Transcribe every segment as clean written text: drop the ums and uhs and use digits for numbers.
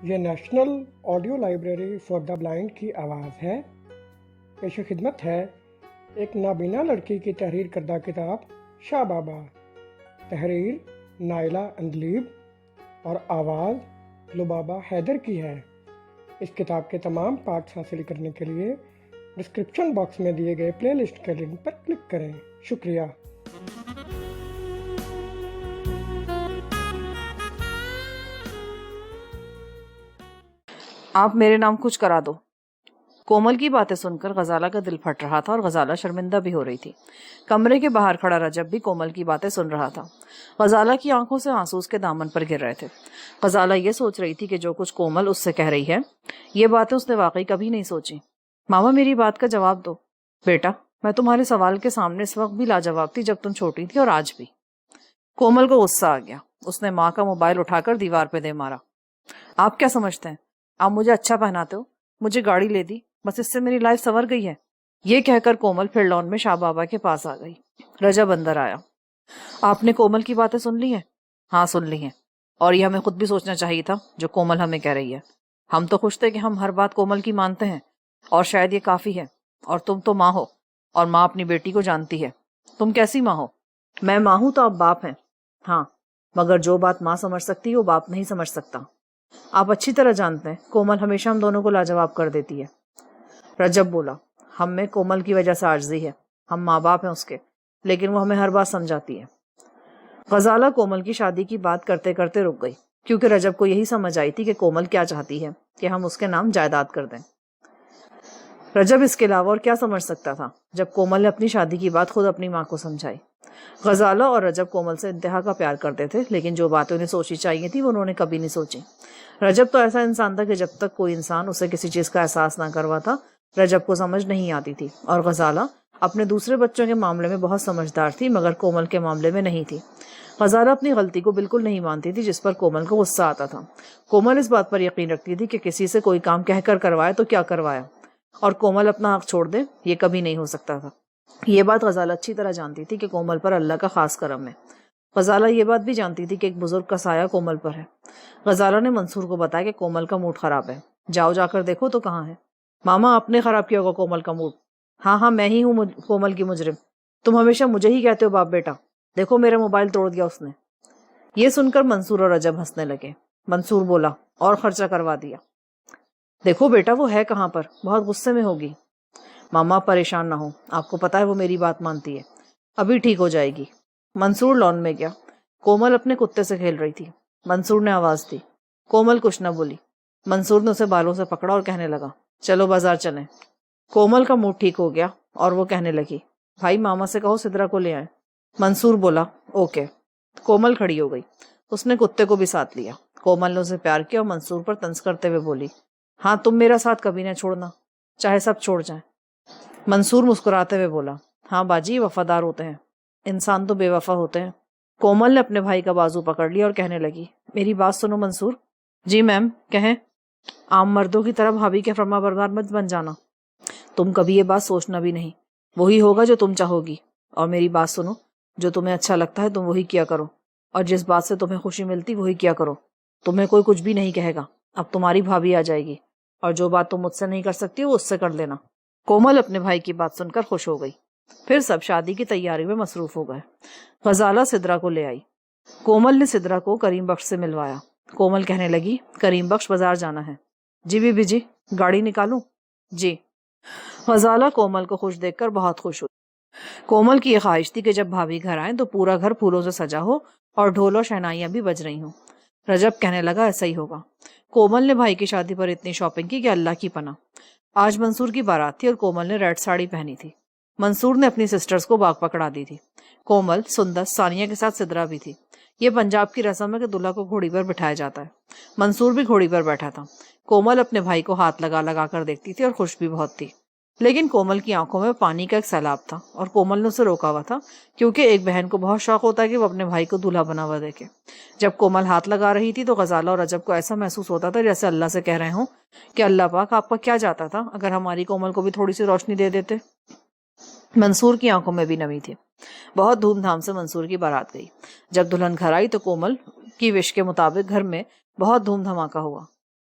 ये national audio library for the blind की आवाज़ है। पेश खिदमत है एक नाबीना लड़की की तहरीर करदा किताब शाह बाबा। तहरीर नाइला अंदलीब और आवाज़ लुबाबा हैदर की है। इस किताब के तमाम पार्ट्स हासिल करने के लिए डिस्क्रिप्शन बॉक्स में दिए गए प्लेलिस्ट के लिंक पर क्लिक करें। शुक्रिया। आप मेरे नाम कुछ करा दो। कोमल की बातें सुनकर गजाला का दिल फट रहा था और गजाला शर्मिंदा भी हो रही थी। कमरे के बाहर खड़ा रजब भी कोमल की बातें सुन रहा था। गजाला की आंखों से आंसू उसके दामन पर गिर रहे थे। गजाला ये सोच रही थी कि जो कुछ कोमल उससे कह रही है, ये बातें उसने वाकई कभी नहीं सोची। मामा, मेरी बात का जवाब दो। बेटा, मैं तुम्हारे सवाल के सामने इस वक्त भी लाजवाब थी जब तुम छोटी थी और आज भी। कोमल को गुस्सा आ गया। उसने माँ का मोबाइल उठाकर दीवार पे दे मारा। आप क्या समझते हैं? आप मुझे अच्छा पहनाते हो, मुझे गाड़ी ले दी, बस इससे मेरी लाइफ संवर गई है। ये कहकर कोमल फिर लॉन में शाह बाबा के पास आ गई। रजब अंदर आया। आपने कोमल की बातें सुन ली हैं? हाँ, सुन ली हैं। और ये हमें खुद भी सोचना चाहिए था जो कोमल हमें कह रही है। हम तो खुश थे कि हम हर बात कोमल की मानते हैं और शायद ये काफी है। और तुम तो माँ हो और माँ अपनी बेटी को जानती है। तुम कैसी माँ हो? मैं माँ हूं तो आप बाप हैं। हाँ, मगर जो बात माँ समझ सकती है वो बाप नहीं समझ सकता। आप अच्छी तरह जानते हैं कोमल हमेशा हम दोनों को लाजवाब कर देती है। रजब बोला, हम में कोमल की वजह से आजिज़ी है। हम माँ बाप हैं उसके, लेकिन वो हमें हर बात समझाती है। गजाला कोमल की शादी की बात करते करते रुक गई, क्योंकि रजब को यही समझ आई थी कि कोमल क्या चाहती है कि हम उसके नाम जायदाद कर दें। रजब इसके अलावा और क्या समझ सकता था जब कोमल ने अपनी शादी की बात खुद अपनी माँ को समझाई। गजाला और रजब कोमल से इंतहा का प्यार करते थे, लेकिन जो बातें उन्हें सोचनी चाहिए थी वो उन्होंने कभी नहीं सोची। रजब तो ऐसा इंसान था कि जब तक कोई इंसान उसे किसी चीज का एहसास ना करवाता, रजब को समझ नहीं आती थी। और गजाला अपने दूसरे बच्चों के मामले में बहुत समझदार थी, मगर कोमल के मामले में नहीं थी। गजाला अपनी गलती को बिल्कुल नहीं मानती थी, जिस पर कोमल को गुस्सा आता था। कोमल इस बात पर यकीन रखती थी कि किसी से कोई काम कहकर करवाए तो क्या करवाया, और कोमल अपना हक छोड़ दे, ये कभी नहीं हो सकता था। ये बात गजाला अच्छी तरह जानती थी कि कोमल पर अल्लाह का खास करम है। गजाला ये बात भी जानती थी कि एक बुजुर्ग का साया कोमल पर है। गजाला ने मंसूर को बताया कि कोमल का मूड खराब है। जाओ जाकर देखो तो कहाँ है। मामा, आपने खराब किया होगा कोमल का मूड। हाँ, मैं ही हूँ कोमल की मुजरिम। तुम हमेशा मुझे ही कहते हो बाप बेटा। देखो, मेरा मोबाइल तोड़ दिया उसने। ये सुनकर मंसूर और रजब हंसने लगे। मंसूर बोला, और खर्चा करवा दिया। देखो बेटा, वो है कहाँ पर, बहुत गुस्से में होगी। मामा, परेशान ना हो, आपको पता है वो मेरी बात मानती है, अभी ठीक हो जाएगी। मंसूर लॉन में गया। कोमल अपने कुत्ते से खेल रही थी। मंसूर ने आवाज दी। कोमल कुछ न बोली। मंसूर ने उसे बालों से पकड़ा और कहने लगा, चलो बाजार चलें। कोमल का मूड ठीक हो गया और वो कहने लगी, भाई मामा से कहो सिद्रा को ले आए। मंसूर बोला, ओके। कोमल खड़ी हो गई। उसने कुत्ते को भी साथ लिया। कोमल ने उसे प्यार किया और मंसूर पर तंज करते हुए बोली, हाँ, तुम मेरा साथ कभी न छोड़ना, चाहे सब छोड़ जाए। मंसूर मुस्कुराते हुए बोला, हाँ बाजी, वफादार होते हैं, इंसान तो बेवफा होते हैं। कोमल ने अपने भाई का बाजू पकड़ लिया और कहने लगी, मेरी बात सुनो मंसूर। जी मैम, कहें। आम मर्दों की तरह भाभी के फर्माबरदार मत बन जाना। तुम कभी ये बात सोचना भी नहीं। वही होगा जो तुम चाहोगी। और मेरी बात सुनो, जो तुम्हें अच्छा लगता है तुम वही किया करो, और जिस बात से तुम्हें खुशी मिलती वही किया करो। तुम्हें कोई कुछ भी नहीं कहेगा। अब तुम्हारी भाभी आ जाएगी, और जो बात तुम मुझसे नहीं कर सकती वो उससे कर लेना। कोमल अपने भाई की बात सुनकर खुश हो गई। फिर सब शादी की तैयारी में मसरूफ हो गए। गजाला सिद्रा को ले आई। कोमल ने सिद्रा को करीम बख्श से मिलवाया। कोमल कहने लगी, करीम बख्श बाजार जाना है। जी बीबी जी, गाड़ी निकालूं? जी। गजाला कोमल को खुश देखकर बहुत खुश हुई। कोमल की यह ख्वाहिश थी कि जब भाभी घर आए तो पूरा घर फूलों से सजा हो और ढोल और शहनाइयां भी बज रही हों। रजब कहने लगा, ऐसा ही होगा। कोमल ने भाई की शादी पर इतनी शॉपिंग की कि अल्लाह की पनाह। आज मंसूर की बारात थी और कोमल ने रेड साड़ी पहनी थी। मंसूर ने अपनी सिस्टर्स को बाग पकड़ा दी थी। कोमल, सुंदर, सानिया के साथ सिद्रा भी थी। ये पंजाब की रस्म है कि दूल्हा को घोड़ी पर बिठाया जाता है। मंसूर भी घोड़ी पर बैठा था। कोमल अपने भाई को हाथ लगा लगा कर देखती थी और खुश भी बहुत थी। लेकिन कोमल की आंखों में पानी का एक सैलाब था और कोमल ने उसे रोका हुआ था, क्योंकि एक बहन को बहुत शौक होता है कि वो अपने भाई को दूल्हा बना हुआ देखे। जब कोमल हाथ लगा रही थी तो गजाला और रजब को ऐसा महसूस होता था जैसे अल्लाह से कह रहे हों कि अल्लाह पाक, आपका क्या जाता था अगर हमारी कोमल को भी थोड़ी सी रोशनी दे देते। मंसूर की आंखों में भी नमी थी। बहुत धूमधाम से मंसूर की बारात गई। जब दुल्हन घर आई तो कोमल की विश के मुताबिक घर में बहुत धूम धमाका हुआ।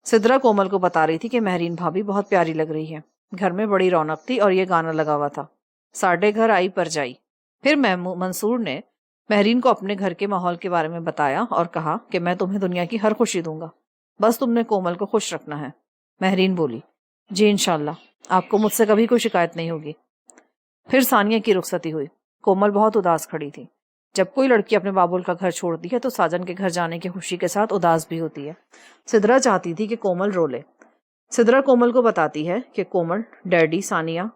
सिद्रा कोमल को बता रही थी कि महरीन भाभी बहुत प्यारी लग रही है। घर में बड़ी रौनक थी और ये गाना लगा हुआ था, साढ़े घर आई पर जाई। फिर मंसूर ने महरीन को अपने घर के माहौल के बारे में बताया और कहा कि मैं तुम्हें दुनिया की हर खुशी दूंगा, बस तुमने कोमल को खुश रखना है। महरीन बोली, जी इंशाल्लाह, आपको मुझसे कभी कोई शिकायत नहीं होगी। फिर सानिया की रुखसती हुई। कोमल बहुत उदास खड़ी थी। जब कोई लड़की अपने बाबुल का घर छोड़ती है तो साजन के घर जाने की खुशी के साथ उदास भी होती है। सिद्रा चाहती थी कि कोमल रो ले। सिद्रा कोमल को बताती है कि कोमल, डैडी, सानिया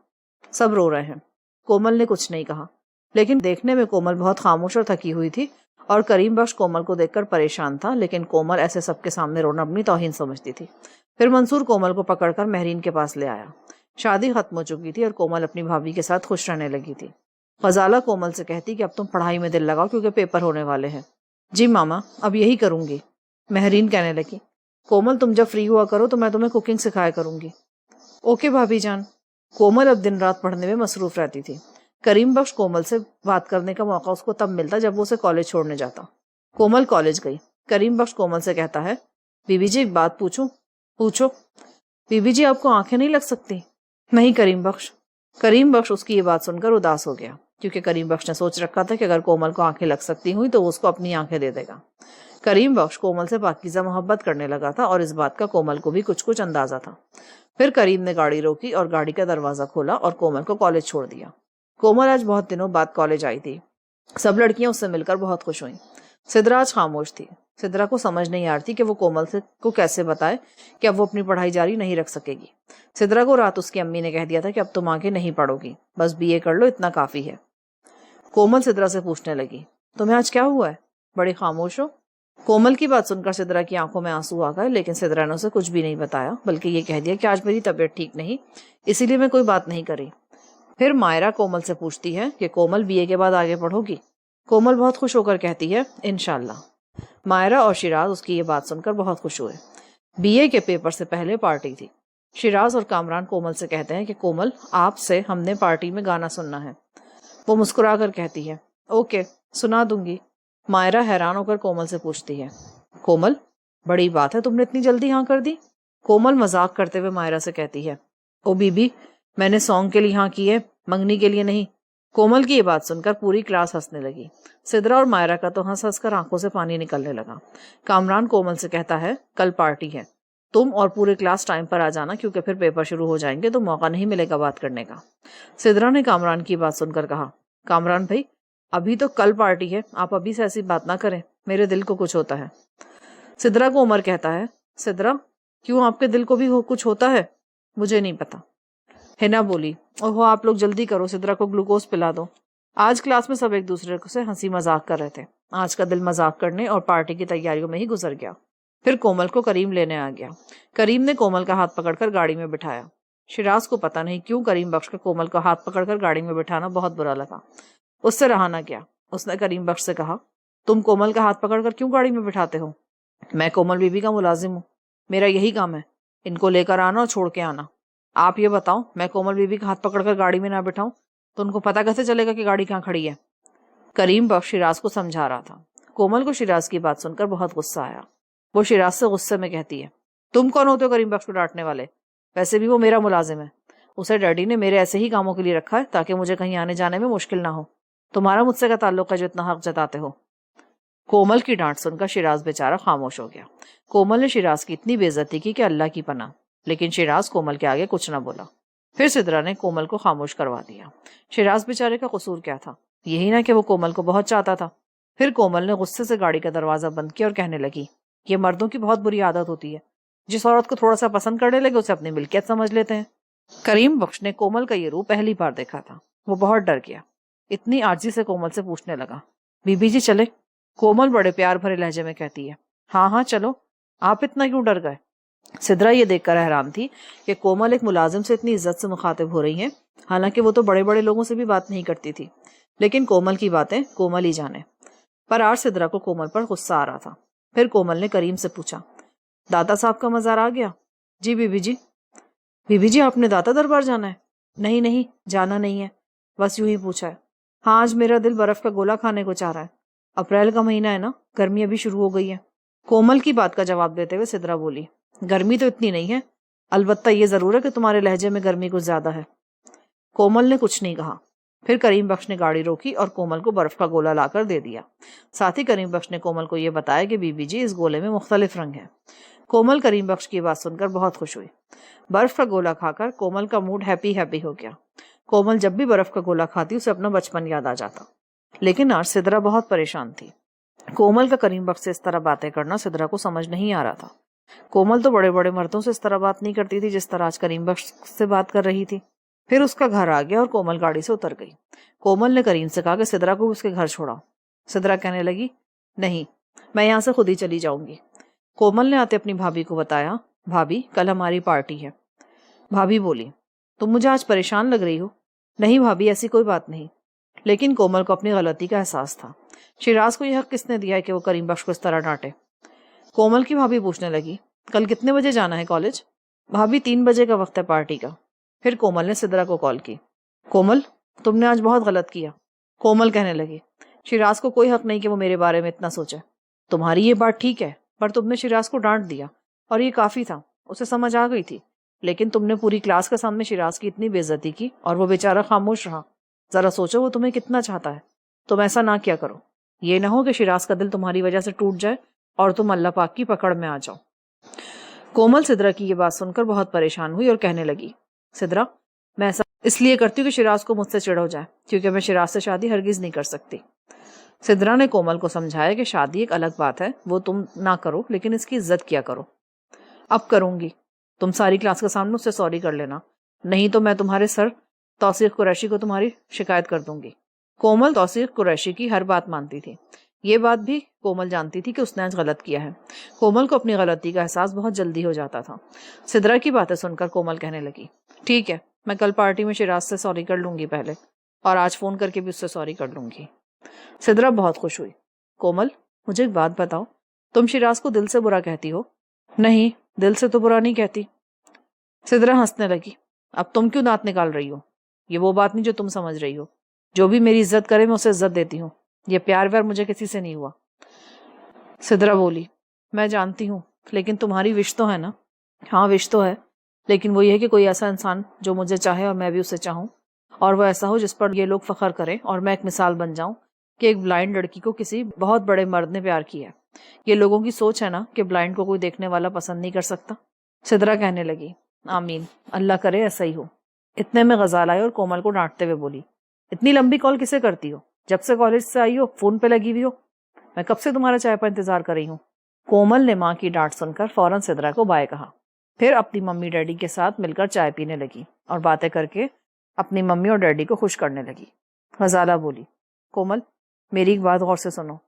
सब रो रहे हैं। कोमल ने कुछ नहीं कहा, लेकिन देखने में कोमल बहुत खामोश और थकी हुई थी और करीम बख्श कोमल को देखकर परेशान था, लेकिन कोमल ऐसे सबके सामने रोना अपनी तौहीन समझती थी। फिर मंसूर कोमल को पकड़कर महरीन के पास ले आया। शादी खत्म हो चुकी थी और कोमल अपनी भाभी के साथ खुश रहने लगी थी। गजाला कोमल से कहती कि अब तुम पढ़ाई में दिल लगाओ क्योंकि पेपर होने वाले हैं। जी मामा, अब यही करूंगी। महरीन कहने लगी, कोमल तुम जब फ्री हुआ करो तो मैं तुम्हें कुकिंग सिखाया करूंगी। ओके भाभी जान। कोमल अब दिन रात पढ़ने में मसरूफ रहती थी। करीम बख्श कोमल से बात करने का मौका उसको तब मिलता जब वो उसे कॉलेज छोड़ने जाता। कोमल कॉलेज गई। करीम बख्श कोमल से कहता है, बीबी जी एक बात पूछूं? पूछो। बीबी जी आपको आंखें नहीं लग सकती? नहीं करीम बख्श। करीम बख्श उसकी ये बात सुनकर उदास हो गया, क्योंकि करीम बख्श ने सोच रखा था कि अगर कोमल को आंखें लग सकती हुई तो वो उसको अपनी आंखें दे देगा। करीम बख्श कोमल से पाकीज़ा मोहब्बत करने लगा था और इस बात का कोमल को भी कुछ कुछ अंदाजा था। फिर करीम ने गाड़ी रोकी और गाड़ी का दरवाजा खोला और कोमल को कॉलेज छोड़ दिया। कोमल आज बहुत दिनों बाद कॉलेज आई थी। सब लड़कियां उससे मिलकर बहुत खुश हुईं। सिद्रा आज खामोश थी। सिद्रा को समझ नहीं आ रही थी कि वो कोमल से को कैसे बताए कि अब वो अपनी पढ़ाई जारी नहीं रख सकेगी। सिद्रा को रात उसकी अम्मी ने कह दिया था कि अब तुम आगे नहीं पढ़ोगी, बस बीए कर लो, इतना काफी है। कोमल सिद्रा से पूछने लगी, तुम्हें आज क्या हुआ है? बड़े खामोश हो। कोमल की बात सुनकर सिद्रा की आंखों में आंसू आ गए, लेकिन सिद्रा ने उसे कुछ भी नहीं बताया, बल्कि ये कह दिया कि आज मेरी तबीयत ठीक नहीं, इसीलिए मैं कोई बात नहीं करी। फिर मायरा कोमल से पूछती है कि कोमल बीए के बाद आगे पढ़ोगी? कोमल बहुत खुश होकर कहती है, इंशाल्लाह। मायरा और शिराज उसकी ये बात सुनकर बहुत खुश हुए। बीए के पेपर से पहले पार्टी थी। शिराज और कामरान कोमल से कहते हैं कि कोमल, आपसे हमने पार्टी में गाना सुनना है। वो मुस्कुरा कर कहती है, ओके, सुना दूंगी। मायरा हैरान होकर कोमल से पूछती है, कोमल बड़ी बात है, तुमने इतनी जल्दी हाँ कर दी? कोमल मजाक करते हुए मायरा से कहती है, ओ बीबी, मैंने सॉन्ग के लिए हाँ की है, मंगनी के लिए नहीं। कोमल की ये बात सुनकर पूरी क्लास हंसने लगी। सिद्रा और मायरा का तो हंस हंस कर आंखों से पानी निकलने लगा। कामरान कोमल से कहता है, कल पार्टी है, तुम और पूरे क्लास टाइम पर आ जाना, क्योंकि फिर पेपर शुरू हो जाएंगे तो मौका नहीं मिलेगा बात करने का। सिद्रा ने कामरान की बात सुनकर कहा, कामरान भाई, अभी तो कल पार्टी है, आप अभी से ऐसी बात ना करें, मेरे दिल को कुछ होता है। सिद्रा को उमर कहता है, सिद्रा क्यों, आपके दिल को भी कुछ होता है? मुझे नहीं पता। हिना बोली, ओहो आप लोग जल्दी करो, सिद्रा को ग्लूकोज पिला दो। आज क्लास में सब एक दूसरे से हंसी मजाक कर रहे थे। आज का दिल मजाक करने और पार्टी की तैयारियों में ही गुजर गया। फिर कोमल को करीम लेने आ गया। करीम ने कोमल का हाथ पकड़कर गाड़ी में बिठाया। शिराज को पता नहीं क्यों करीम बख्श का कोमल का हाथ पकड़कर गाड़ी में बिठाना बहुत बुरा लगा। उससे रहा ना गया। उसने करीम बख्श से कहा, तुम कोमल का हाथ पकड़कर क्यों गाड़ी में बिठाते हो? मैं कोमल बीबी का मुलाजिम हूँ, मेरा यही काम है, इनको लेकर आना और छोड़ के आना। आप ये बताओ, मैं कोमल बीबी का हाथ पकड़कर गाड़ी में ना बिठाऊं तो उनको पता कैसे चलेगा कि गाड़ी कहाँ खड़ी है? करीम बख्श शिराज को समझा रहा था। कोमल को शिराज की बात सुनकर बहुत गुस्सा आया। वो शिराज से गुस्से में कहती है, तुम कौन होते हो करीम बख्श को डांटने वाले? वैसे भी वो मेरा मुलाजिम है, उसे डैडी ने मेरे ऐसे ही कामों के लिए रखा है ताकि मुझे कहीं आने जाने में मुश्किल ना हो। तुम्हारा मुझसे क्या ताल्लुक है जो इतना हक जताते हो? कोमल की डांट सुनकर शिराज बेचारा खामोश हो गया। कोमल ने शिराज की इतनी बेइज्जती की कि अल्लाह की पनाह, लेकिन शिराज कोमल के आगे कुछ न बोला। फिर सिद्रा ने कोमल को खामोश करवा दिया। शिराज बेचारे का कसूर क्या था? यही ना कि वो कोमल को बहुत चाहता था। फिर कोमल ने गुस्से से गाड़ी का दरवाजा बंद किया और कहने लगी, ये मर्दों की बहुत बुरी आदत होती है, जिस औरत को थोड़ा सा पसंद करने लगे उसे अपनी मिल्कियत समझ लेते हैं। करीम बख्श ने कोमल का ये रूप पहली बार देखा था। वो बहुत डर गया। इतनी आर्जी से कोमल से पूछने लगा, बीबी जी चले? कोमल बड़े प्यार भरे लहजे में कहती है, हाँ हाँ चलो। आप इतना क्यों डर गए? सिद्रा ये देखकर हैरान थी कि कोमल एक मुलाजिम से इतनी इज्जत से मुखातिब हो रही है, हालांकि वो तो बड़े बड़े लोगों से भी बात नहीं करती थी। लेकिन कोमल की बातें कोमल ही जाने। पर आज सिद्रा को कोमल पर गुस्सा आ रहा था। फिर कोमल ने करीम से पूछा, दादा साहब का मजार आ गया? जी बीबी जी। बीबी जी आपने दादा दरबार जाना है? नहीं नहीं, जाना नहीं है, बस यूं ही पूछा है। हाँ, आज मेरा दिल बर्फ का गोला खाने को चाह रहा है। अप्रैल का महीना है ना, गर्मी अभी शुरू हो गई है। कोमल की बात का जवाब देते हुए सिद्रा बोली, गर्मी तो इतनी नहीं है, अलबत्ता ये जरूर है कि तुम्हारे लहजे में गर्मी कुछ ज्यादा है। कोमल ने कुछ नहीं कहा। फिर करीम बख्श ने गाड़ी रोकी और कोमल को बर्फ का गोला लाकर दे दिया। साथ ही करीम बख्श ने कोमल को यह बताया कि बीबी जी, इस गोले में मुख्तलिफ रंग हैं। कोमल करीम बख्श की बात सुनकर बहुत खुश हुई। बर्फ का गोला खाकर कोमल का मूड हैप्पी हैप्पी हो गया। कोमल जब भी बर्फ का गोला खाती उसे अपना बचपन याद आ जाता। लेकिन आज सिद्रा बहुत परेशान थी। कोमल का करीम बख्श से इस तरह बातें करना सिद्रा को समझ नहीं आ रहा था। कोमल तो बड़े बड़े मर्दों से इस तरह बात नहीं करती थी जिस तरह आज करीम बख्श से बात कर रही थी। फिर उसका घर आ गया और कोमल गाड़ी से उतर गई। कोमल ने करीम से कहा कि सिद्रा को उसके घर छोड़ाओ। सिद्रा कहने लगी, नहीं, मैं यहाँ से खुद ही चली जाऊंगी। कोमल ने आते अपनी भाभी को बताया, भाभी, कल हमारी पार्टी है। भाभी बोली, तुम मुझे आज परेशान लग रही हो। नहीं भाभी, ऐसी कोई बात नहीं। लेकिन कोमल को अपनी गलती का एहसास था। शिराज को यह हक किसने दिया है कि वो करीम बख्श को इस तरह डांटे। कोमल की भाभी पूछने लगी, कल कितने बजे जाना है कॉलेज। भाभी, 3 बजे का वक्त है पार्टी का। फिर कोमल ने सिद्रा को कॉल की। कोमल, तुमने आज बहुत गलत किया। कोमल कहने लगी, शिराज को कोई हक नहीं कि वो मेरे बारे में इतना सोचे। तुम्हारी ये बात ठीक है, पर तुमने शिराज को डांट दिया और ये काफी था। उसे समझ आ गई थी। लेकिन तुमने पूरी क्लास के सामने शिराज की इतनी बेइज्जती की और वो बेचारा खामोश रहा। जरा सोचो वो तुम्हें कितना चाहता है। तुम ऐसा ना किया करो। ये ना हो कि शिराज का दिल तुम्हारी वजह से टूट जाए और तुम अल्लाह पाक की पकड़ में आ जाओ। कोमल सिद्रा की ये बात सुनकर बहुत परेशान हुई और कहने लगी, सिद्रा, मैं ऐसा इसलिए करती हूँ कि शिराज को मुझसे चिढ़ हो जाए, क्योंकि मैं शिराज से शादी हरगिज नहीं कर सकती। सिद्रा ने कोमल को समझाया कि शादी एक अलग बात है, वो तुम ना करो, लेकिन इसकी इज्जत किया करो। अब करूंगी। तुम सारी क्लास के सामने उससे सॉरी कर लेना, नहीं तो मैं तुम्हारे सर तौसीफ कुरैशी को तुम्हारी शिकायत कर दूंगी। कोमल तौसीफ कुरैशी की हर बात मानती थी। ये बात भी कोमल जानती थी कि उसने आज गलत किया है। कोमल को अपनी गलती का एहसास बहुत जल्दी हो जाता था। सिद्रा की बातें सुनकर कोमल कहने लगी, ठीक है, मैं कल पार्टी में शिराज से सॉरी कर लूंगी पहले, और आज फोन करके भी उससे सॉरी कर लूंगी। सिद्रा बहुत खुश हुई। कोमल, मुझे एक बात बताओ, तुम शिराज को दिल से बुरा कहती हो। नहीं, दिल से तो बुरा नहीं कहती। सिद्रा हंसने लगी, अब तुम क्यों दांत निकाल रही हो। ये वो बात नहीं जो तुम समझ रही हो। जो भी मेरी इज्जत करे मैं उसे इज्जत देती हूँ। ये प्यार व्यार मुझे किसी से नहीं हुआ। सिद्रा बोली, मैं जानती हूँ, लेकिन तुम्हारी विश तो है ना। हाँ, विश तो है, लेकिन वो ये है कि कोई ऐसा इंसान जो मुझे चाहे और मैं भी उसे चाहूँ, और वो ऐसा हो जिस पर ये लोग फख्र करें और मैं एक मिसाल बन जाऊं कि एक ब्लाइंड लड़की को किसी बहुत बड़े मर्द ने प्यार किया। ये लोगों की सोच है ना कि ब्लाइंड को कोई देखने वाला पसंद नहीं कर सकता। सिद्रा कहने लगी, आमीन, अल्लाह करे ऐसा ही हो। इतने में गजाल आई और कोमल को डांटते हुए बोली, इतनी लंबी कॉल किसे करती हो। जब से कॉलेज से आई हो फोन पे लगी हुई हो। मैं कब से तुम्हारा चाय पर इंतजार कर रही हूँ। कोमल ने माँ की डांट सुनकर फौरन सिद्रा को बाय कहा। फिर अपनी मम्मी डैडी के साथ मिलकर चाय पीने लगी और बातें करके अपनी मम्मी और डैडी को खुश करने लगी। गजाला बोली, कोमल, मेरी एक बात गौर से सुनो।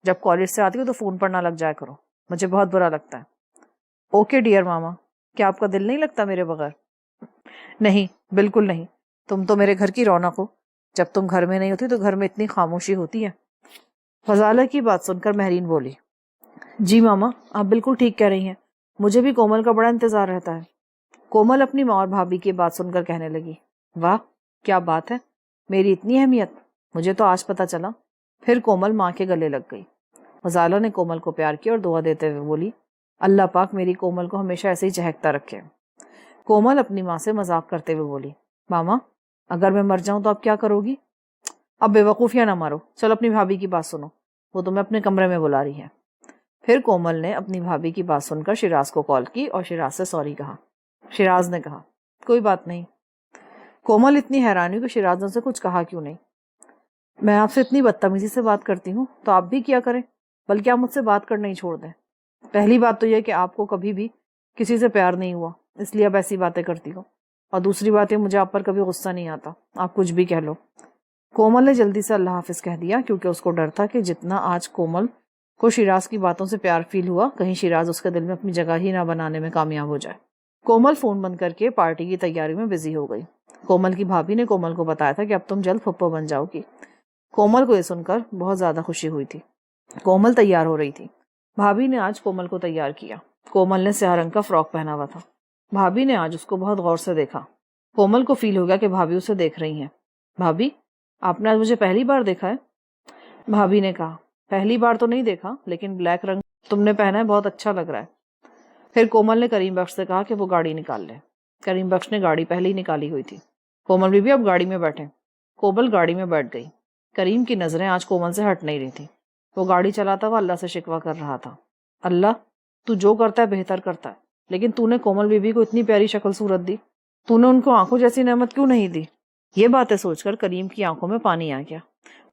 जब कॉलेज से आती हो तो फोन पर ना लग जाया करो, मुझे बहुत बुरा लगता है। ओके डियर मामा, क्या आपका दिल नहीं लगता मेरे बगैर। नहीं, बिल्कुल नहीं, तुम तो मेरे घर की रौनक हो। जब तुम घर में नहीं होती तो घर में इतनी खामोशी होती है। गजाला की बात सुनकर महरीन बोली, जी मामा, आप बिल्कुल ठीक कह रही हैं, मुझे भी कोमल का बड़ा इंतजार रहता है। कोमल अपनी माँ और भाभी की बात सुनकर कहने लगी, वाह, क्या बात है, मेरी इतनी अहमियत, मुझे तो आज पता चला। फिर कोमल माँ के गले लग गई। गजाला ने कोमल को प्यार किया और दुआ देते हुए बोली, अल्लाह पाक मेरी कोमल को हमेशा ऐसे ही चहकता रखे। कोमल अपनी माँ से मजाक करते हुए बोली, मामा, अगर मैं मर जाऊं तो आप क्या करोगी। अब बेवकूफियां ना मारो, चलो अपनी भाभी की बात सुनो, वो तुम्हें अपने कमरे में बुला रही है। फिर कोमल ने अपनी भाभी की बात सुनकर शिराज को कॉल की और शिराज से सॉरी कहा। शिराज ने कहा, कोई बात नहीं। कोमल इतनी हैरान हुई कि शिराज ने उसे कुछ कहा क्यों नहीं। मैं आपसे इतनी बदतमीजी से बात करती हूँ तो आप भी क्या करें, बल्कि आप मुझसे बात करना ही छोड़ दें। पहली बात तो यह कि आपको कभी भी किसी से प्यार नहीं हुआ, इसलिए आप ऐसी बातें करती हो, और दूसरी बात है मुझे आप पर कभी गुस्सा नहीं आता, आप कुछ भी कह लो। कोमल ने जल्दी से अल्लाह हाफिज कह दिया, क्योंकि उसको डर था कि जितना आज कोमल को शिराज की बातों से प्यार फील हुआ, कहीं शिराज उसके दिल में अपनी जगह ही ना बनाने में कामयाब हो जाए। कोमल फोन बंद करके पार्टी की तैयारी में बिजी हो गई। कोमल की भाभी ने कोमल को बताया था कि अब तुम जल्द फुप्पो बन जाओगी। कोमल को यह सुनकर बहुत ज्यादा खुशी हुई थी। कोमल तैयार हो रही थी। भाभी ने आज कोमल को तैयार किया। कोमल ने स्याह रंग का फ्रॉक पहना हुआ था। भाभी ने आज उसको बहुत गौर से देखा। कोमल को फील हो गया कि भाभी उसे देख रही हैं। भाभी, आपने आज मुझे पहली बार देखा है। भाभी ने कहा, पहली बार तो नहीं देखा, लेकिन ब्लैक रंग तुमने पहना है बहुत अच्छा लग रहा है। फिर कोमल ने करीम बख्श से कहा कि वो गाड़ी निकाल ले। करीम बख्श ने गाड़ी पहले ही निकाली हुई थी। कोमल बीबी अब गाड़ी में बैठे। कोमल गाड़ी में बैठ गई। करीम की नजरें आज कोमल से हट नहीं रही थी। वो गाड़ी चलाता हुआ अल्लाह से शिकवा कर रहा था, अल्लाह तू जो करता है बेहतर करता है, लेकिन तूने कोमल बीबी को इतनी प्यारी शक्ल सूरत दी, तूने उनको आंखों जैसी नेमत क्यों नहीं दी। ये बातें सोचकर करीम की आंखों में पानी आ गया।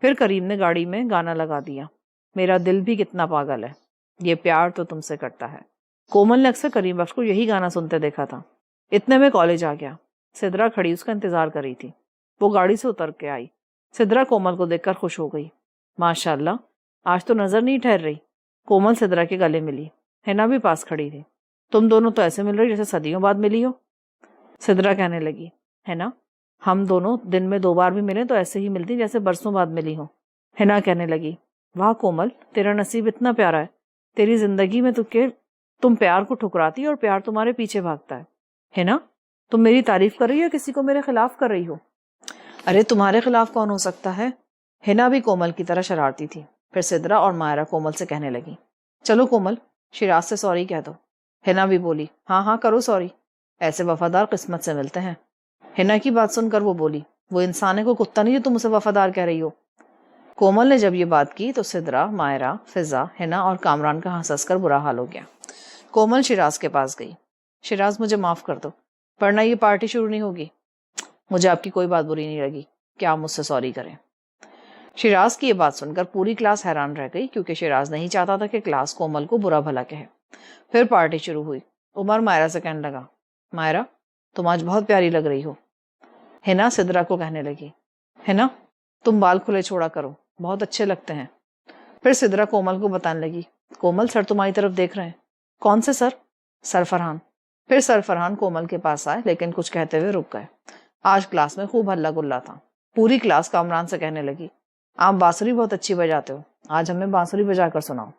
फिर करीम ने गाड़ी में गाना लगा दिया, मेरा दिल भी कितना पागल है, ये प्यार तो तुमसे करता है। कोमल ने अक्सर करीम बख्श को यही गाना सुनते देखा था। इतने में कॉलेज आ गया। सिद्रा खड़ी उसका इंतजार कर रही थी। वो गाड़ी से उतर के आई। सिद्रा कोमल को देखकर खुश हो गई। माशाल्लाह, आज तो नजर नहीं ठहर रही। कोमल सिद्रा के गले मिली। हिना भी पास खड़ी थी। तुम दोनों तो ऐसे मिल रही जैसे सदियों बाद मिली हो। सिद्रा कहने लगी, हिना, हम दोनों दिन में 2 बार भी मिले तो ऐसे ही मिलती जैसे बरसों बाद मिली हो। हिना कहने लगी, वाह कोमल, तेरा नसीब इतना प्यारा है। तेरी जिंदगी में तुम प्यार को ठुकराती और प्यार तुम्हारे पीछे भागता है। हिना, तुम मेरी तारीफ कर रही हो, किसी को मेरे खिलाफ कर रही हो? अरे तुम्हारे खिलाफ कौन हो सकता है? हिना भी कोमल की तरह शरारती थी। फिर सिद्रा और मायरा कोमल से कहने लगी, चलो कोमल, शिराज से सॉरी कह दो। हिना भी बोली, हाँ हाँ करो सॉरी, ऐसे वफादार किस्मत से मिलते हैं। हिना की बात सुनकर वो बोली, वो इंसान है को कुत्ता नहीं जो तुम उसे वफादार कह रही हो। कोमल ने जब ये बात की तो सिद्रा, मायरा, फिजा, हिना और कामरान का हंस कर बुरा हाल हो गया। कोमल शिराज के पास गई। शिराज, मुझे माफ कर दो, वरना ये पार्टी शुरू नहीं होगी। मुझे आपकी कोई बात बुरी नहीं लगी कि आप मुझसे सॉरी करें। शिराज की ये बात सुनकर पूरी क्लास हैरान रह गई, क्योंकि शिराज नहीं चाहता था कि क्लास कोमल को बुरा भला कहे। फिर पार्टी शुरू हुई। उमर मायरा से कहने लगा, मायरा, तुम आज बहुत प्यारी लग रही हो। हिना सिद्रा को कहने लगी, हिना, तुम बाल खुले छोड़ा करो, बहुत अच्छे लगते हैं। फिर सिद्रा कोमल को बताने लगी, कोमल, सर तुम्हारी तरफ देख रहे हैं। कौन से सर? सर फरहान। फिर सर फरहान कोमल के पास आए, लेकिन कुछ कहते हुए रुक गए। आज क्लास में खूब हल्ला गुल्ला था। पूरी क्लास कामरान से कहने लगी, आप बांसुरी बहुत अच्छी बजाते हो, आज हमें बांसुरी बजाकर सुनाओ।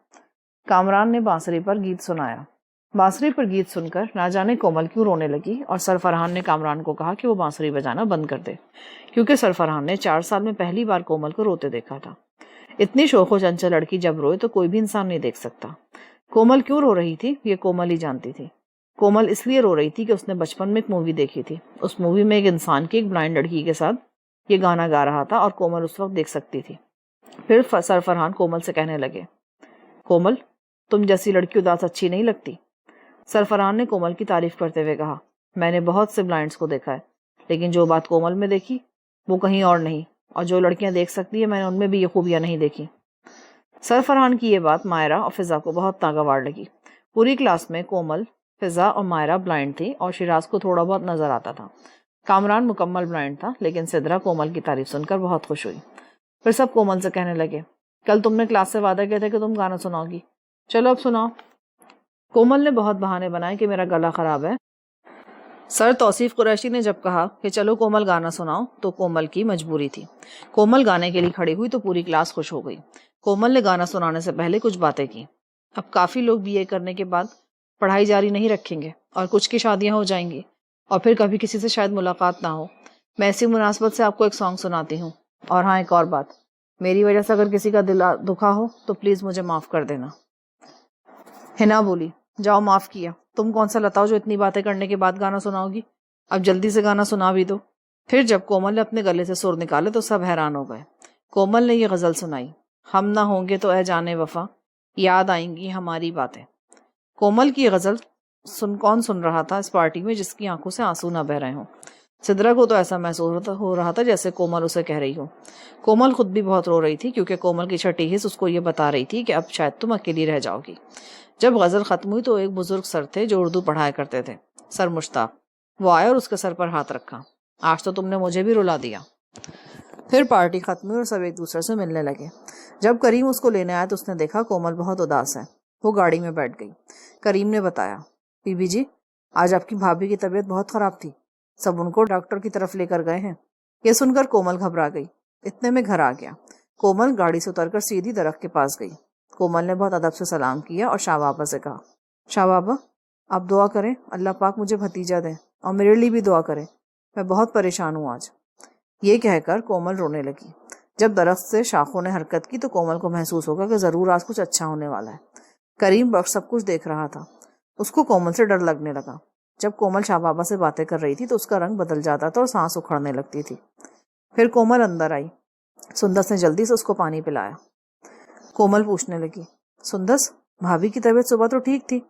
कामरान ने बांसुरी पर गीत सुनाया। बांसुरी पर गीत सुनकर ना जाने कोमल क्यों रोने लगी, और सर फरहान ने कामरान को कहा कि वो बांसुरी बजाना बंद कर दे, क्योंकि सर फरहान ने 4 साल में पहली बार कोमल को रोते देखा था। इतनी शोखो चंचल लड़की जब रोए तो कोई भी इंसान नहीं देख सकता। कोमल क्यों रो रही थी ये कोमल ही जानती थी। कोमल इसलिए रो रही थी कि उसने बचपन में एक मूवी देखी थी। उस मूवी में एक इंसान की एक ब्लाइंड लड़की के साथ ये गाना गा रहा था और कोमल उस वक्त देख सकती थी। फिर सर फरहान कोमल से कहने लगे, कोमल, तुम जैसी लड़की उदास अच्छी नहीं लगती। सर फरहान ने कोमल की तारीफ करते हुए कहा, मैंने बहुत से ब्लाइंड्स को देखा है, लेकिन जो बात कोमल में देखी वो कहीं और नहीं, और जो लड़कियां देख सकती है मैंने उनमें भी ये खूबियां नहीं देखी। सर फरहान की ये बात मायरा और फिजा को बहुत नागवार लगी। पूरी क्लास में कोमल, फिजा और मायरा ब्लाइंड थी और शिराज को थोड़ा बहुत नजर आता था। कामरान मुकम्मल ब्लाइंड था, लेकिन सिद्रा कोमल की तारीफ सुनकर बहुत खुश हुई। फिर सब कोमल से कहने लगे, कल तुमने क्लास से वादा किया था कि तुम गाना सुनाओगी, चलो अब सुनाओ। कोमल ने बहुत बहाने बनाए कि मेरा गला खराब है। सर तौसीफ कुरैशी ने जब कहा कि चलो कोमल गाना सुनाओ, तो कोमल की मजबूरी थी। कोमल गाने के लिए खड़ी हुई तो पूरी क्लास खुश हो गई। कोमल ने गाना सुनाने से पहले कुछ बातें की। अब काफी लोग बीए करने के बाद पढ़ाई जारी नहीं रखेंगे और कुछ की शादियां हो जाएंगी और फिर कभी किसी से शायद मुलाकात ना हो। मैं इसी मुनासबत से आपको एक सॉन्ग सुनाती हूँ। और हाँ, एक और बात, मेरी वजह से अगर किसी का दिल दुखा हो तो प्लीज मुझे माफ कर देना। हिना बोली, जाओ, माफ किया। तुम कौन सा लताओ जो इतनी बातें करने के बाद गाना सुनाओगी? अब जल्दी से गाना सुना भी दो। फिर जब कोमल ने अपने गले से सुर निकाले तो सब हैरान हो गए। कोमल ने ये गजल सुनाई, हम ना होंगे तो ए जाने वफा, याद आएंगी हमारी बातें। कोमल की गजल कौन सुन रहा था इस पार्टी में जिसकी आंखों से आंसू ना बह रहे हों? सिद्रा को तो ऐसा महसूस हो रहा था जैसे कोमल उसे कह रही हो। कोमल खुद भी बहुत रो रही थी, क्योंकि कोमल की छठी हिस्स उसको ये बता रही थी कि अब शायद तुम अकेली रह जाओगी। जब गजल खत्म हुई तो एक बुजुर्ग सर थे जो उर्दू पढ़ाया करते थे, सर मुश्ताक। वो आए और उसके सर पर हाथ रखा, आज तो तुमने मुझे भी रुला दिया। फिर पार्टी खत्म हुई और सब एक दूसरे से मिलने लगे। जब करीम उसको लेने आया तो उसने देखा कोमल बहुत उदास है। वो गाड़ी में बैठ गई। करीम ने बताया, बीबी जी, आज आपकी भाभी की तबीयत बहुत खराब थी, सब उनको डॉक्टर की तरफ लेकर गए हैं। यह सुनकर कोमल घबरा गई। इतने में घर आ गया। कोमल गाड़ी से उतरकर सीधी दरख्त के पास गई। कोमल ने बहुत अदब से सलाम किया और शाह बाबा से कहा, शाह बाबा, आप दुआ करें अल्लाह पाक मुझे भतीजा दें और मेरे लिए भी दुआ करें, मैं बहुत परेशान हूँ आज। ये कहकर कोमल रोने लगी। जब दरख्त से शाखों ने हरकत की तो कोमल को महसूस होगा कि जरूर आज कुछ अच्छा होने वाला है। करीम बख्श सब कुछ देख रहा था। उसको कोमल से डर लगने लगा। जब कोमल शाह बाबा से बातें कर रही थी तो उसका रंग बदल जाता था और सांस उखड़ने लगती थी। फिर कोमल अंदर आई। सुंदस ने जल्दी से उसको पानी पिलाया। कोमल पूछने लगी, सुंदस, भाभी की तबीयत सुबह तो ठीक थी?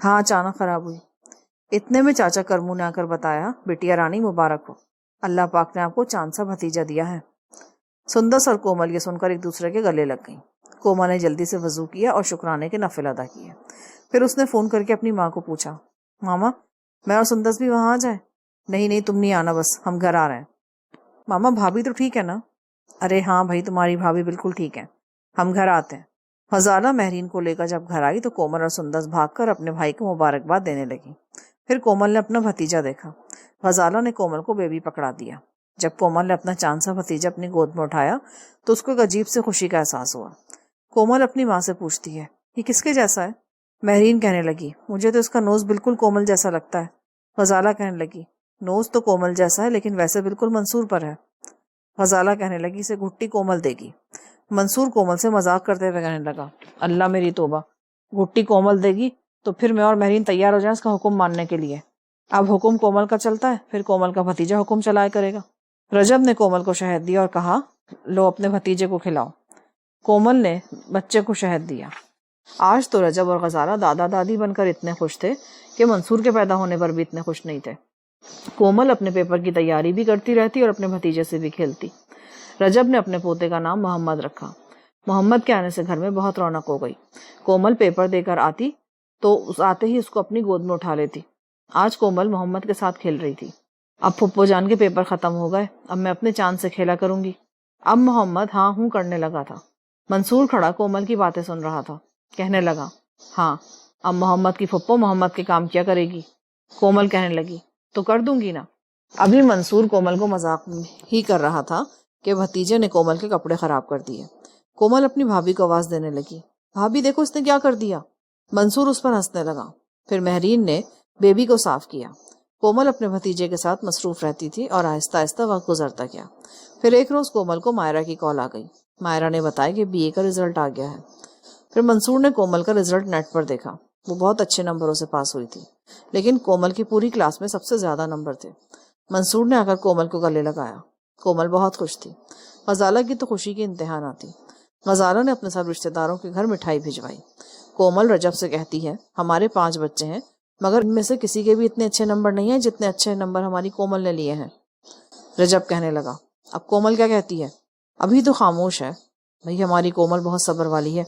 हाँ, अचानक खराब हुई। इतने में चाचा करमू ने आकर बताया, बिटिया रानी मुबारक हो, अल्लाह पाक ने आपको चांद सा भतीजा दिया है। सुंदस और कोमल ये सुनकर एक दूसरे के गले लग गईं। कोमल ने जल्दी से वजू किया और शुक्राने के नफिल अदा किए। फिर उसने फोन करके अपनी माँ को पूछा, मामा, मैं और सुंदस भी वहां आ जाए? नहीं नहीं, तुम नहीं आना, बस हम घर आ रहे हैं। मामा, भाभी तो ठीक है ना? अरे हाँ भाई, तुम्हारी भाभी बिल्कुल ठीक है, हम घर आते हैं। फजाला महरीन को लेकर जब घर आई तो कोमल और सुंदस भागकर अपने भाई को मुबारकबाद देने लगी। फिर कोमल ने अपना भतीजा देखा। फजाला ने कोमल को बेबी पकड़ा दिया। जब कोमल ने अपना चांद सा भतीजा अपनी गोद में उठाया तो उसको एक अजीब से खुशी का एहसास हुआ। कोमल अपनी माँ से पूछती है, ये किसके जैसा है? महरीन कहने लगी, मुझे तो इसका नोज बिल्कुल कोमल जैसा लगता है। फजाला कहने लगी, नोज तो कोमल जैसा है लेकिन वैसे बिल्कुल मंसूर पर है। फजाला कहने लगी, इसे घुट्टी कोमल देगी। मंसूर कोमल से मजाक करते हुए कहने लगा, अल्लाह मेरी तौबा, घुट्टी कोमल देगी तो फिर मैं और महरीन तैयार हो जाए इसका हुक्म मानने के लिए। अब हुक्म कोमल का चलता है, फिर कोमल का भतीजा हुक्म चलाया करेगा। रजब ने कोमल को शहद दिया और कहा, लो अपने भतीजे को खिलाओ। कोमल ने बच्चे को शहद दिया। आज तो रजब और गजाला दादा दादी बनकर इतने खुश थे कि मंसूर के पैदा होने पर भी इतने खुश नहीं थे। कोमल अपने पेपर की तैयारी भी करती रहती और अपने भतीजे से भी खेलती। रजब ने अपने पोते का नाम मोहम्मद रखा। मोहम्मद के आने से घर में बहुत रौनक हो गई। कोमल पेपर देकर आती तो आते ही उसको अपनी गोद में उठा लेती। आज कोमल मोहम्मद के साथ खेल रही थी। अब फुप्पो जान के पेपर खत्म हो गए, अब मैं अपने चांद से खेला करूंगी। अब मोहम्मद हाँ हूं करने लगा था। मंसूर खड़ा कोमल की बातें सुन रहा था। कहने लगा, हाँ, अब मोहम्मद की फुप्पो मोहम्मद के काम क्या करेगी? कोमल कहने लगी, तो कर दूंगी ना। अभी मंसूर कोमल को मजाक ही कर रहा था कि भतीजे ने कोमल के कपड़े खराब कर दिए। कोमल अपनी भाभी को आवाज देने लगी, भाभी देखो इसने क्या कर दिया। मंसूर उस पर हंसने लगा। फिर महरीन ने बेबी को साफ किया। कोमल अपने भतीजे के साथ मसरूफ रहती थी और आहिस्ता आहिस्ता वक्त गुजरता गया। फिर एक रोज कोमल को मायरा की कॉल आ गई। मायरा ने बताया कि बीए का रिजल्ट आ गया है। फिर मंसूर ने कोमल का रिजल्ट नेट पर देखा। वो बहुत अच्छे नंबरों से पास हुई थी, लेकिन कोमल की पूरी क्लास में सबसे ज्यादा नंबर थे। मंसूर ने आकर कोमल को गले लगाया। कोमल बहुत खुश थी। गजाला की तो खुशी की इंतहा न थी। गजाला ने अपने सब रिश्तेदारों के घर मिठाई भिजवाई। कोमल रजब से कहती है, हमारे 5 बच्चे हैं मगर इनमें से किसी के भी इतने अच्छे नंबर नहीं है जितने अच्छे नंबर हमारी कोमल ने लिए हैं। रजब कहने लगा, अब कोमल क्या कहती है? अभी तो खामोश है। भाई हमारी कोमल बहुत सब्र वाली है।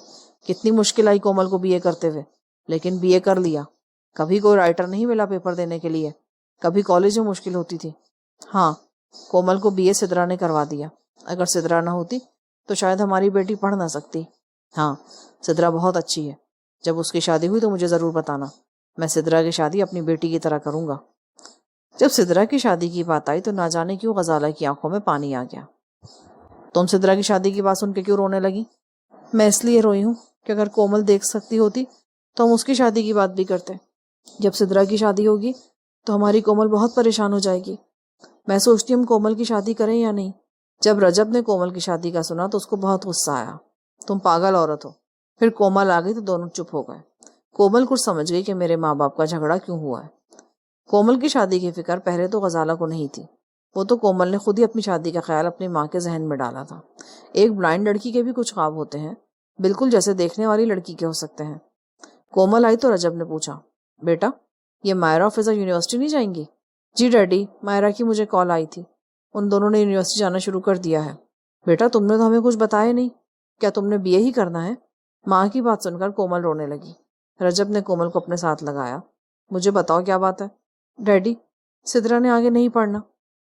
कितनी मुश्किल आई कोमल को बीए करते हुए, लेकिन बीए कर लिया। कभी कोई राइटर नहीं मिला पेपर देने के लिए। कभी कॉलेज में मुश्किल होती थी। हाँ, कोमल को बीए सिद्रा ने करवा दिया। अगर सिद्रा ना होती तो शायद हमारी बेटी पढ़ ना सकती। हाँ, सिद्रा बहुत अच्छी है। जब उसकी शादी हुई तो मुझे जरूर बताना। मैं सिद्रा की शादी अपनी बेटी की तरह करूंगा। जब सिद्रा की शादी की बात आई तो ना जाने क्यों गजाला की आंखों में पानी आ गया। तुम सिद्रा की शादी की बात सुन के क्यों रोने लगी? मैं इसलिए रोई हूँ कि अगर कोमल देख सकती होती तो हम उसकी शादी की बात भी करते। जब सिद्रा की शादी होगी तो हमारी कोमल बहुत परेशान हो जाएगी। मैं सोचती हूँ हम कोमल की शादी करें या नहीं। जब रजब ने कोमल की शादी का सुना तो उसको बहुत गुस्सा आया। तुम पागल औरत हो। फिर कोमल आ गई तो दोनों चुप हो गए। कोमल कुछ समझ गई कि मेरे माँ बाप का झगड़ा क्यों हुआ है। कोमल की शादी की फिक्र पहले तो गजाला को नहीं थी। वो तो कोमल ने खुद ही अपनी शादी का ख्याल अपनी माँ के जहन में डाला था। एक ब्लाइंड लड़की के भी कुछ ख्वाब होते हैं, बिल्कुल जैसे देखने वाली लड़की के हो सकते हैं। कोमल आई तो रजब ने पूछा, बेटा ये मायरा और फिजा यूनिवर्सिटी नहीं जाएंगी? जी डैडी, मायरा की मुझे कॉल आई थी। उन दोनों ने यूनिवर्सिटी जाना शुरू कर दिया है। बेटा तुमने तो हमें कुछ बताया नहीं। क्या तुमने बीए ही करना है? माँ की बात सुनकर कोमल रोने लगी। रजब ने कोमल को अपने साथ लगाया। मुझे बताओ क्या बात है? डैडी, सिद्रा ने आगे नहीं पढ़ना।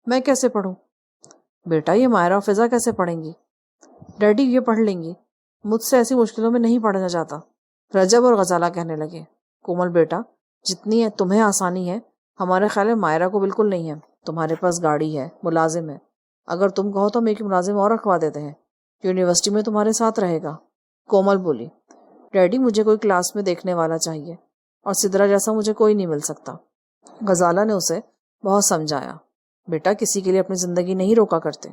मैं कैसे पढ़ूं? बेटा ये मायरा और फिजा कैसे पढ़ेंगी? डैडी ये पढ़ लेंगी। मुझसे ऐसी मुश्किलों में नहीं पढ़ना चाहता। रजब और गजाला कहने लगे, कोमल बेटा जितनी है तुम्हें आसानी है, हमारे ख्याल में मायरा को बिल्कुल नहीं है। तुम्हारे पास गाड़ी है, मुलाजिम है। अगर तुम कहो तो हम एक मुलाजिम और रखवा देते हैं, यूनिवर्सिटी में तुम्हारे साथ रहेगा। कोमल बोली, डैडी मुझे कोई क्लास में देखने वाला चाहिए और सिद्रा जैसा मुझे कोई नहीं मिल सकता। गजाला ने उसे बहुत समझाया, बेटा किसी के लिए अपनी जिंदगी नहीं रोका करते।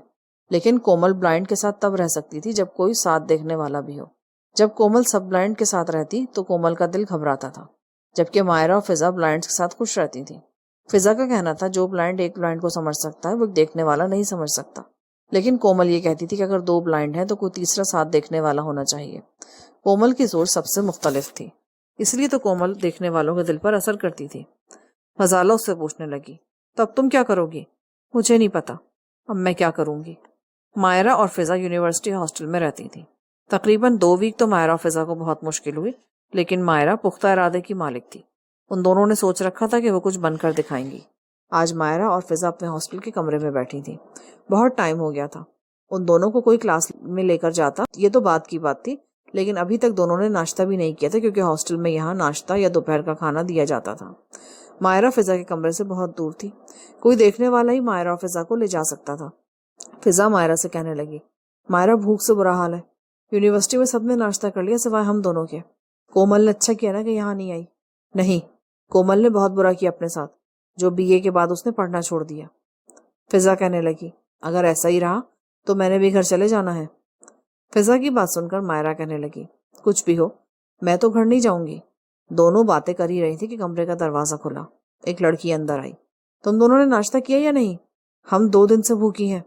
लेकिन कोमल ब्लाइंड के साथ तब रह सकती थी जब कोई साथ देखने वाला भी हो। जब कोमल सब ब्लाइंड के साथ रहती तो कोमल का दिल घबराता था। जबकि मायरा और फिजा ब्लाइंड्स के साथ खुश रहती थी। फिजा का कहना था जो ब्लाइंड एक ब्लाइंड को समझ सकता है वो देखने वाला नहीं समझ सकता, लेकिन कोमल ये कहती थी कि अगर दो ब्लाइंड हैं तो कोई तीसरा साथ देखने वाला होना चाहिए। कोमल की सोच सबसे मुख्तलिफ थी, इसलिए तो कोमल देखने वालों के दिल पर असर करती थी। गजाला उससे पूछने लगी, तो अब तुम क्या करोगी? मुझे नहीं पता, अब मैं क्या करूंगी। मायरा और फिजा यूनिवर्सिटी हॉस्टल में रहती थी। तकरीबन 2 वीक तो मायरा और फिजा को बहुत मुश्किल हुई, लेकिन मायरा पुख्ता इरादे की मालिक थी। उन दोनों ने सोच रखा था कि वो कुछ बनकर दिखाएंगी। आज मायरा और फिजा अपने हॉस्टल के कमरे में बैठी थी। बहुत टाइम हो गया था। उन दोनों को कोई क्लास में लेकर जाता ये तो बात की बात थी, लेकिन अभी तक दोनों ने नाश्ता भी नहीं किया था, क्योंकि हॉस्टल में यहाँ नाश्ता या दोपहर का खाना दिया जाता था। मायरा फिजा के कमरे से बहुत दूर थी। कोई देखने वाला ही मायरा और फिजा को ले जा सकता था। फिजा मायरा से कहने लगी, मायरा भूख से बुरा हाल है। यूनिवर्सिटी में सबने नाश्ता कर लिया सिवाय हम दोनों के। कोमल ने अच्छा किया ना कि यहाँ नहीं आई। नहीं, कोमल ने बहुत बुरा किया अपने साथ, जो बीए के बाद उसने पढ़ना छोड़ दिया। फिजा कहने लगी, अगर ऐसा ही रहा तो मैंने भी घर चले जाना है। फिजा की बात सुनकर मायरा कहने लगी, कुछ भी हो मैं तो घर नहीं जाऊंगी। दोनों बातें कर ही रही थी कि कमरे का दरवाजा खुला। एक लड़की अंदर आई। तुम दोनों ने नाश्ता किया या नहीं? हम 2 दिन से भूखी हैं,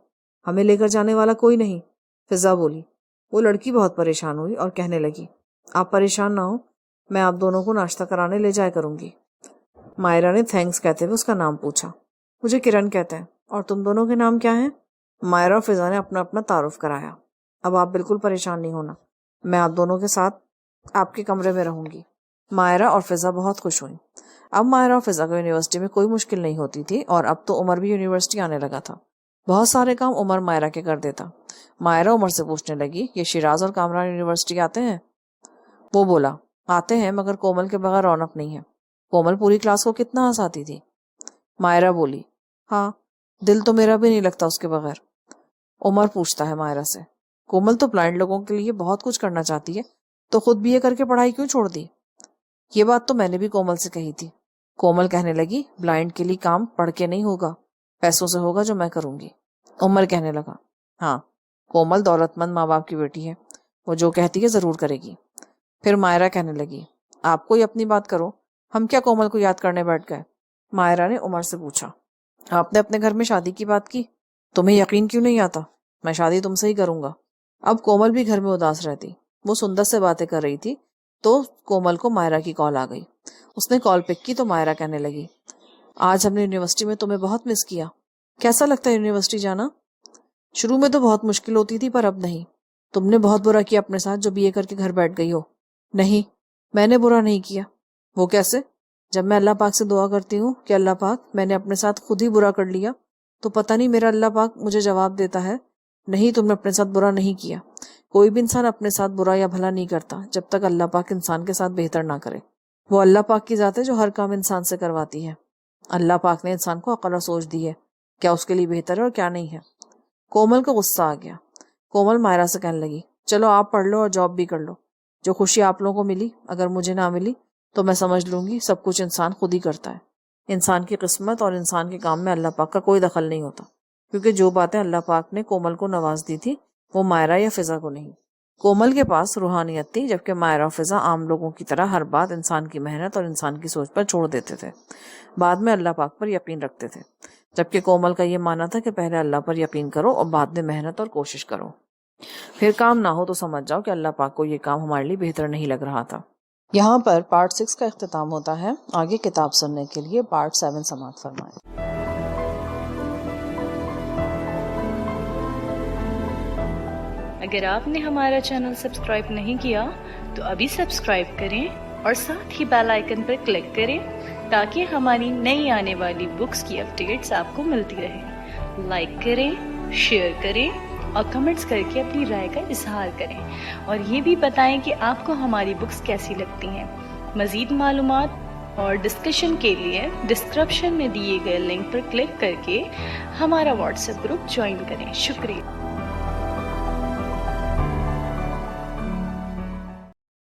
हमें लेकर जाने वाला कोई नहीं। फिजा बोली। वो लड़की बहुत परेशान हुई और कहने लगी, आप परेशान ना हो, मैं आप दोनों को नाश्ता कराने ले जाया करूंगी। मायरा ने थैंक्स कहते हुए उसका नाम पूछा। मुझे किरण कहते हैं, और तुम दोनों के नाम क्या हैं? मायरा और फिजा ने अपना अपना तारुफ कराया। अब आप बिल्कुल परेशान नहीं होना, मैं आप दोनों के साथ आपके कमरे में रहूंगी। मायरा और फिजा बहुत खुश हुई। अब मायरा और फिजा को यूनिवर्सिटी में कोई मुश्किल नहीं होती थी, और अब तो उमर भी यूनिवर्सिटी आने लगा था। बहुत सारे काम उमर मायरा के कर देता। मायरा उमर से पूछने लगी, ये शिराज और कामरान यूनिवर्सिटी आते हैं? वो बोला, आते हैं, मगर कोमल के बगैर रौनक नहीं है। कोमल पूरी क्लास को कितना हंसाती थी। मायरा बोली, हाँ, दिल तो मेरा भी नहीं लगता उसके बगैर। उमर पूछता है मायरा से, कोमल तो ब्लाइंड लोगों के लिए बहुत कुछ करना चाहती है, तो खुद बीए करके पढ़ाई क्यों छोड़ दी? ये बात तो मैंने भी कोमल से कही थी। कोमल कहने लगी, ब्लाइंड के लिए काम पढ़ के नहीं होगा, पैसों से होगा जो मैं करूंगी। उमर कहने लगा, हाँ, कोमल दौलतमंद माँ बाप की बेटी है, वो जो कहती है जरूर करेगी। फिर मायरा कहने लगी, आप कोई अपनी बात करो, हम क्या कोमल को याद करने बैठ गए? मायरा ने उमर से पूछा, आपने अपने घर में शादी की बात की, तुम्हें यकीन क्यों नहीं आता? मैं शादी तुमसे ही करूंगा। अब कोमल भी घर में उदास रहती। वो सुंदर से बातें कर रही थी तो कोमल को मायरा की कॉल आ गई। उसने कॉल पिक की तो मायरा कहने लगी, आज हमने यूनिवर्सिटी में तुम्हें बहुत मिस किया। कैसा लगता है यूनिवर्सिटी जाना? शुरू में तो बहुत मुश्किल होती थी, पर अब नहीं। तुमने बहुत बुरा किया अपने साथ जो बीए करके घर बैठ गई हो। नहीं, मैंने बुरा नहीं किया। वो कैसे? जब मैं अल्लाह पाक से दुआ करती हूँ कि अल्लाह पाक मैंने अपने साथ खुद ही बुरा कर लिया, तो पता नहीं मेरा अल्लाह पाक मुझे जवाब देता है, नहीं, तुमने अपने साथ बुरा नहीं किया। कोई भी इंसान अपने साथ बुरा या भला नहीं करता जब तक अल्लाह पाक इंसान के साथ बेहतर ना करे। वो अल्लाह पाक की जात है जो हर काम इंसान से करवाती है। अल्लाह पाक ने इंसान को अक्ल और सोच दी है, क्या उसके लिए बेहतर है और क्या नहीं है। कोमल को गुस्सा आ गया। कोमल मायरा से कहने लगी, चलो आप पढ़ लो और जॉब भी कर लो। जो खुशी आप लोगों को मिली अगर मुझे ना मिली तो मैं समझ लूंगी सब कुछ इंसान खुद ही करता है। इंसान की किस्मत और इंसान के काम में अल्लाह पाक का कोई दखल नहीं होता, क्योंकि जो बातें अल्लाह पाक ने कोमल को नवाज दी थी वो मायरा या फिजा को नहीं। कोमल के पास रूहानियत थी, जबकि मायरा और फिजा आम लोगों की तरह हर बात इंसान की मेहनत और इंसान की सोच पर छोड़ देते थे। बाद में अल्लाह पाक पर यकीन रखते थे, जबकि कोमल का ये मानना था कि पहले अल्लाह पर यकीन करो और बाद में मेहनत और कोशिश करो। फिर काम ना हो तो समझ जाओ कि अल्लाह पाक को ये काम हमारे लिए बेहतर नहीं लग रहा था। यहाँ पर पार्ट 6 का इख्तिताम होता है। आगे किताब सुनने के लिए पार्ट 7 समाप्त फरमाएं। अगर आपने हमारा चैनल सब्सक्राइब नहीं किया तो अभी सब्सक्राइब करें और साथ ही बेल आइकन पर क्लिक करें ताकि हमारी नई आने वाली बुक्स की अपडेट्स आपको मिलती रहे। लाइक करें, शेयर करें और कमेंट्स करके अपनी राय का इजहार करें और ये भी बताएं कि आपको हमारी बुक्स कैसी लगती हैं। मज़ीद मालूमात और डिस्कशन के लिए डिस्क्रिप्शन में दिए गए लिंक पर क्लिक करके हमारा व्हाट्सएप ग्रुप ज्वाइन करें। शुक्रिया।